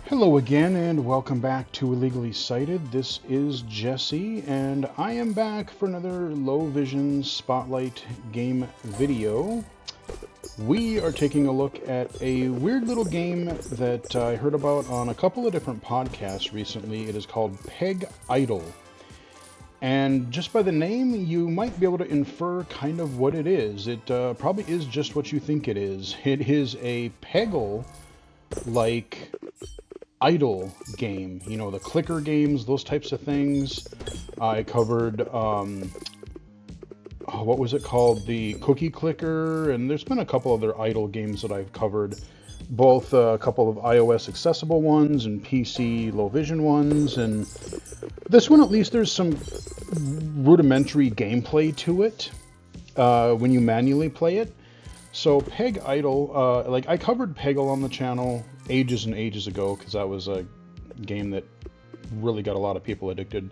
Hello again, and welcome back to Illegally Cited. This is Jesse, and I am back for another Low Vision Spotlight game video. We are taking a look at a weird little game that I heard about on a couple of different podcasts recently. It is called Peggle. And just by the name, you might be able to infer kind of what it is. It probably is just what you think it is. It is a Peggle-like idle game, you know, the clicker games, those types of things. I covered, what was it called? The cookie clicker, and there's been a couple other idle games that I've covered, both a couple of iOS accessible ones and PC low vision ones, and this one at least there's some rudimentary gameplay to it when you manually play it. So Peggle, like I covered Peggle on the channel ages and ages ago because that was a game that really got a lot of people addicted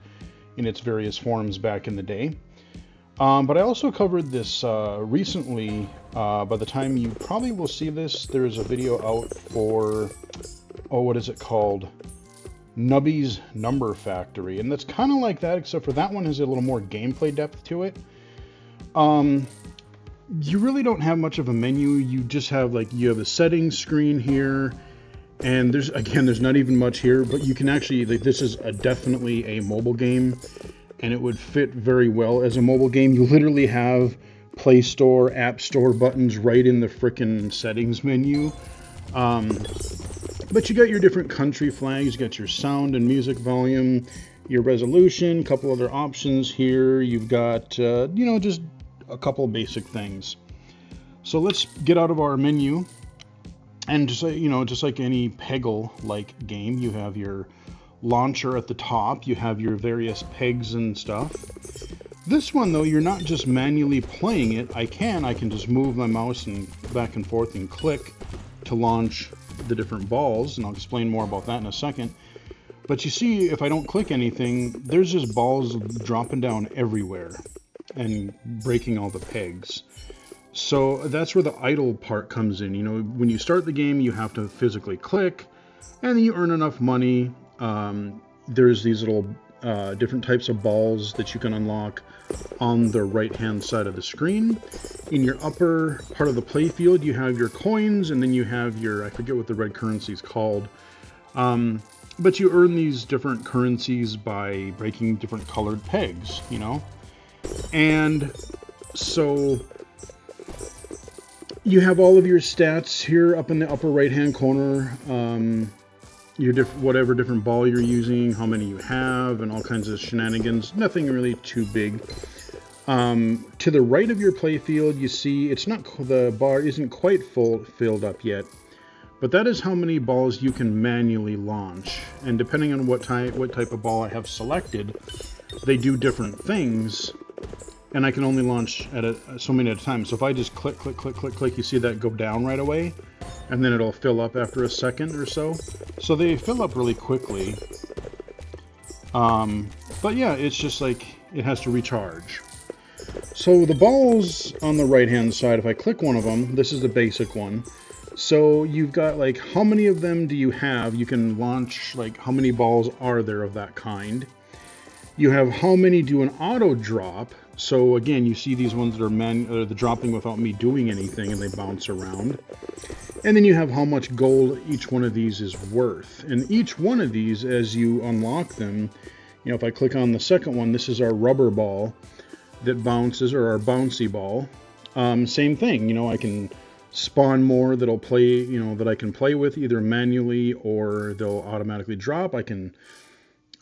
in its various forms back in the day. But I also covered this recently. By the time you probably will see this, there's a video out for, what is it called? Nubby's Number Factory. And that's kind of like that, except for that one has a little more gameplay depth to it. You really don't have much of a menu. You just have you have a settings screen here, and there's not even much here, but you can actually, this is definitely a mobile game, and it would fit very well as a mobile game. You literally have Play Store, App Store buttons right in the frickin' settings menu. But you got your different country flags, you got your sound and music volume, your resolution, a couple other options here. You've got, just a couple of basic things. So let's get out of our menu, and just like any Peggle-like game, you have your launcher at the top, you have your various pegs and stuff. This one though, you're not just manually playing it. I can just move my mouse and back and forth and click to launch the different balls, and I'll explain more about that in a second. But you see, if I don't click anything, there's just balls dropping down everywhere and breaking all the pegs. So that's where the idle part comes in. You know, when you start the game, you have to physically click, and then you earn enough money. There's these little different types of balls that you can unlock on the right-hand side of the screen. In your upper part of the playfield, you have your coins, and then you have your, I forget what the red currency is called. But you earn these different currencies by breaking different colored pegs, you know? And so you have all of your stats here up in the upper right hand corner, your whatever different ball you're using, how many you have, and all kinds of shenanigans. Nothing really too big. To the right of your playfield, you see the bar isn't quite filled up yet, but that is how many balls you can manually launch. And depending on what type of ball I have selected, they do different things. And I can only launch so many at a time. So if I just click, you see that go down right away, and then it'll fill up after a second or so. So they fill up really quickly. But yeah, it's just like it has to recharge. So the balls on the right-hand side, if I click one of them, this is the basic one. So you've got how many of them do you have? You can launch how many balls are there of that kind. You have how many do an auto drop. So again, you see these ones that are the dropping without me doing anything, and they bounce around. And then you have how much gold each one of these is worth. And each one of these, as you unlock them, if I click on the second one, this is our rubber ball that bounces, or our bouncy ball. Same thing, I can spawn more that'll play, that I can play with either manually or they'll automatically drop. I can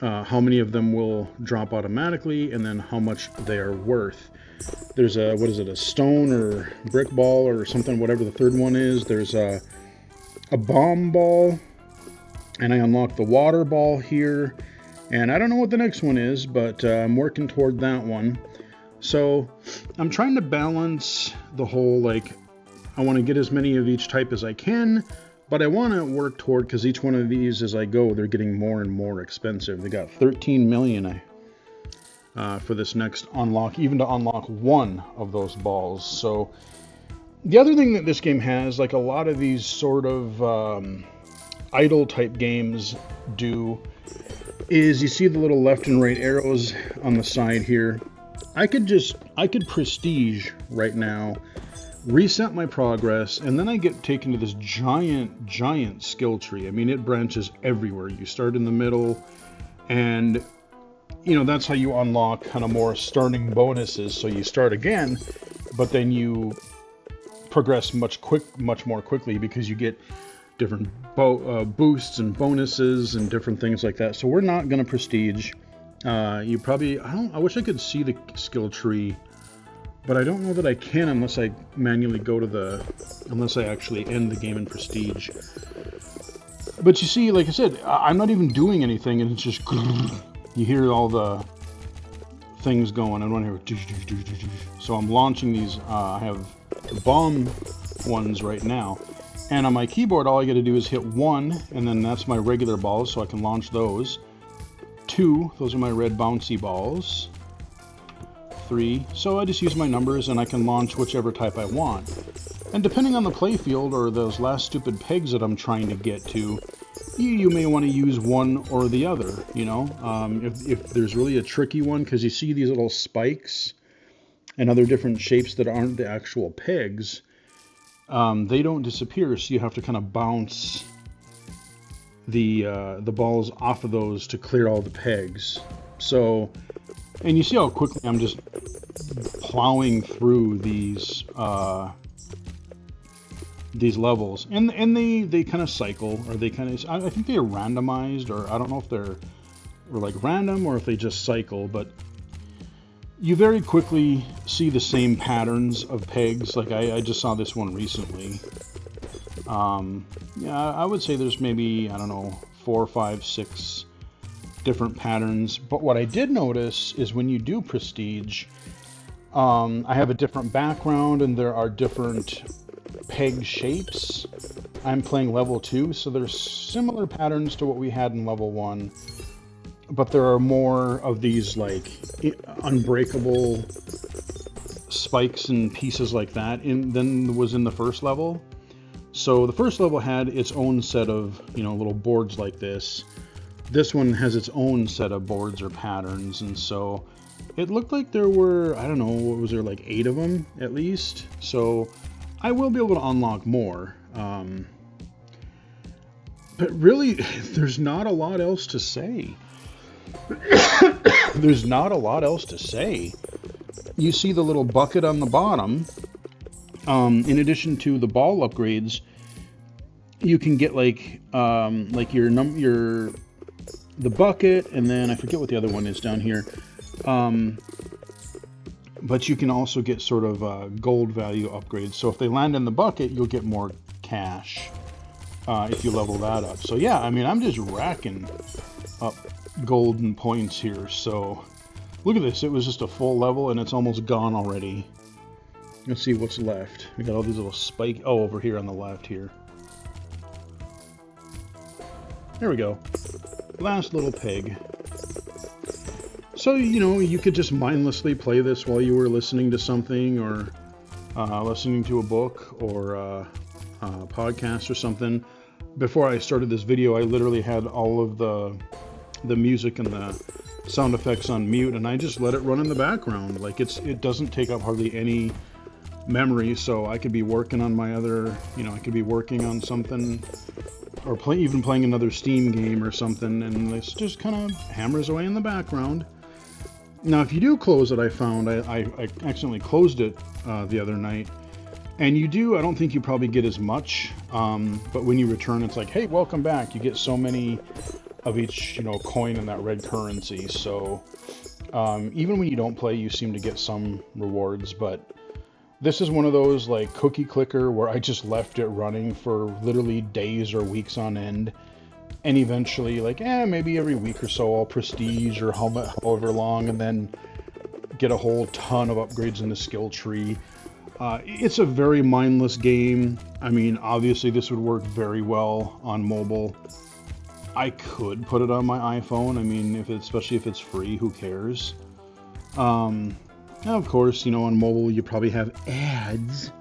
how many of them will drop automatically, and then how much they are worth. There's a stone or brick ball or something, whatever the third one is. There's a bomb ball, and I unlock the water ball here, and I don't know what the next one is, but I'm working toward that one. So I'm trying to balance the whole, I want to get as many of each type as I can, but I want to work toward, because each one of these, as I go, they're getting more and more expensive. They got 13 million for this next unlock, even to unlock one of those balls. So the other thing that this game has, like a lot of these sort of idle type games do is you see the little left and right arrows on the side here. I could prestige right now, reset my progress, and then I get taken to this giant skill tree. I mean, it branches everywhere. You start in the middle, and you know, that's how you unlock kind of more starting bonuses. So you start again, but then you progress much more quickly because you get different boosts and bonuses and different things like that. So we're not going to prestige. You probably, I wish I could see the skill tree, but I don't know that I can unless I manually go to unless I actually end the game in prestige. But you see, like I said, I'm not even doing anything, and it's just, you hear all the things going. I don't hear, so I'm launching these, I have the bomb ones right now. And on my keyboard, all I got to do is hit 1, and then that's my regular balls, so I can launch those. 2, those are my red bouncy balls. 3, so I just use my numbers, and I can launch whichever type I want. And depending on the playfield or those last stupid pegs that I'm trying to get to, you may want to use one or the other, you know? If there's really a tricky one, because you see these little spikes and other different shapes that aren't the actual pegs, they don't disappear, so you have to kind of bounce the balls off of those to clear all the pegs. So, and you see how quickly I'm just plowing through these levels, and they kind of cycle, or they kind of, I think they're randomized, or I don't know if they're like random or if they just cycle, but you very quickly see the same patterns of pegs. Like I just saw this one recently. Yeah, I would say there's maybe, I don't know, 4, 5, 6 different patterns. But what I did notice is when you do prestige, I have a different background and there are different peg shapes. I'm playing level 2, so there's similar patterns to what we had in level 1. But there are more of these like unbreakable spikes and pieces like that than was in the first level. So the first level had its own set of, you know, little boards like this. This one has its own set of boards or patterns, and so it looked like there were, I don't know, what was there, like 8 of them at least. So I will be able to unlock more. But really, there's not a lot else to say. There's not a lot else to say. You see the little bucket on the bottom. In addition to the ball upgrades, you can get like the bucket, and then I forget what the other one is down here. But you can also get sort of gold value upgrades. So if they land in the bucket, you'll get more cash if you level that up. So yeah, I mean, I'm just racking up golden points here. So look at this. It was just a full level, and it's almost gone already. Let's see what's left. We got all these little spike. Oh, over here on the left here. There we go. Last little peg. So, you know, you could just mindlessly play this while you were listening to something, or listening to a book, or a podcast or something. Before I started this video, I literally had all of the music and the sound effects on mute, and I just let it run in the background. Like it doesn't take up hardly any memory, so I could be working on my other, you know, I could be working on something, or even playing another Steam game or something, and this just kind of hammers away in the background. Now, if you do close it, I found, I accidentally closed it the other night, and you do, I don't think you probably get as much, but when you return, it's like, hey, welcome back. You get so many of each, you know, coin in that red currency, so even when you don't play, you seem to get some rewards. But this is one of those like cookie clicker where I just left it running for literally days or weeks on end, and eventually, like, maybe every week or so I'll prestige or however long, and then get a whole ton of upgrades in the skill tree. It's a very mindless game. I mean, obviously this would work very well on mobile. I could put it on my iPhone. I mean, especially if it's free, who cares? Now, of course, you know, on mobile you probably have ads.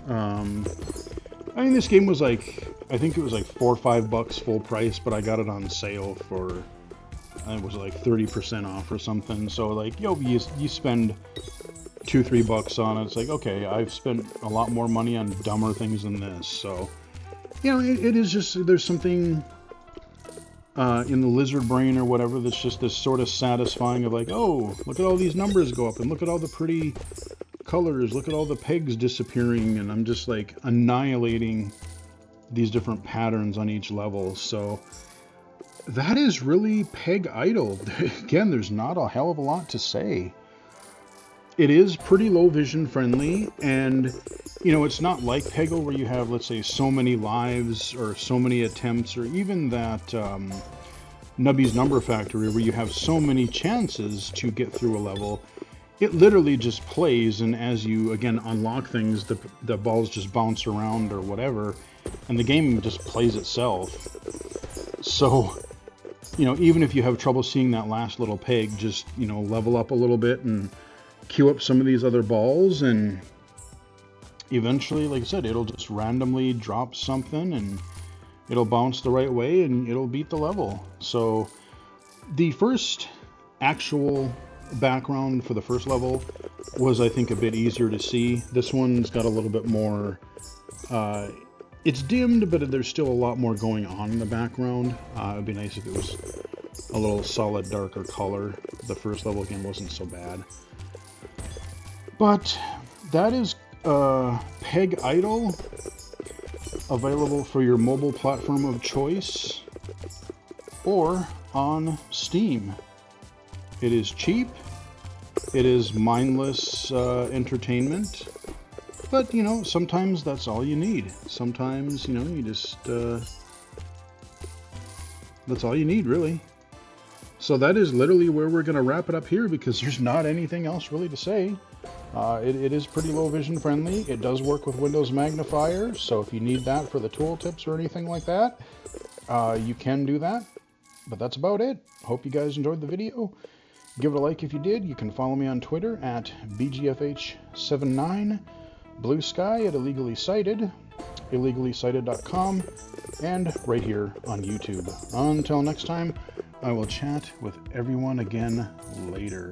I mean, this game was like I think it was like $4 or $5 full price, but I got it on sale for, it was like 30% off or something. So like, you spend $2-3 on it. It's like, okay, I've spent a lot more money on dumber things than this. So, it is just, there's something in the lizard brain or whatever that's just this sort of satisfying of like, oh, look at all these numbers go up, and look at all the pretty colors, look at all the pegs disappearing, and I'm just like annihilating these different patterns on each level. So that is really Peg Idle. Again, there's not a hell of a lot to say. It is pretty low vision friendly, and it's not like Peggle where you have, let's say, so many lives or so many attempts, or even that Nubby's Number Factory where you have so many chances to get through a level. It literally just plays, and as you again unlock things, the balls just bounce around or whatever, and the game just plays itself. So even if you have trouble seeing that last little peg, just level up a little bit and queue up some of these other balls, and eventually, like I said, it'll just randomly drop something and it'll bounce the right way and it'll beat the level. So the first actual background for the first level was, I think, a bit easier to see. This one's got a little bit more, it's dimmed, but there's still a lot more going on in the background. It'd be nice if it was a little solid darker color. The first level again wasn't so bad. But that is Peg Idle, available for your mobile platform of choice or on Steam. It is cheap, it is mindless entertainment, but sometimes that's all you need. Sometimes you just that's all you need, really. So that is literally where we're going to wrap it up here, because there's not anything else really to say. It is pretty low vision friendly. It does work with Windows Magnifier, so if you need that for the tooltips or anything like that, you can do that. But that's about it. Hope you guys enjoyed the video. Give it a like if you did. You can follow me on Twitter at BGFH79, Blue Sky at Illegally Cited, illegally-cited.com, and right here on YouTube. Until next time, I will chat with everyone again later.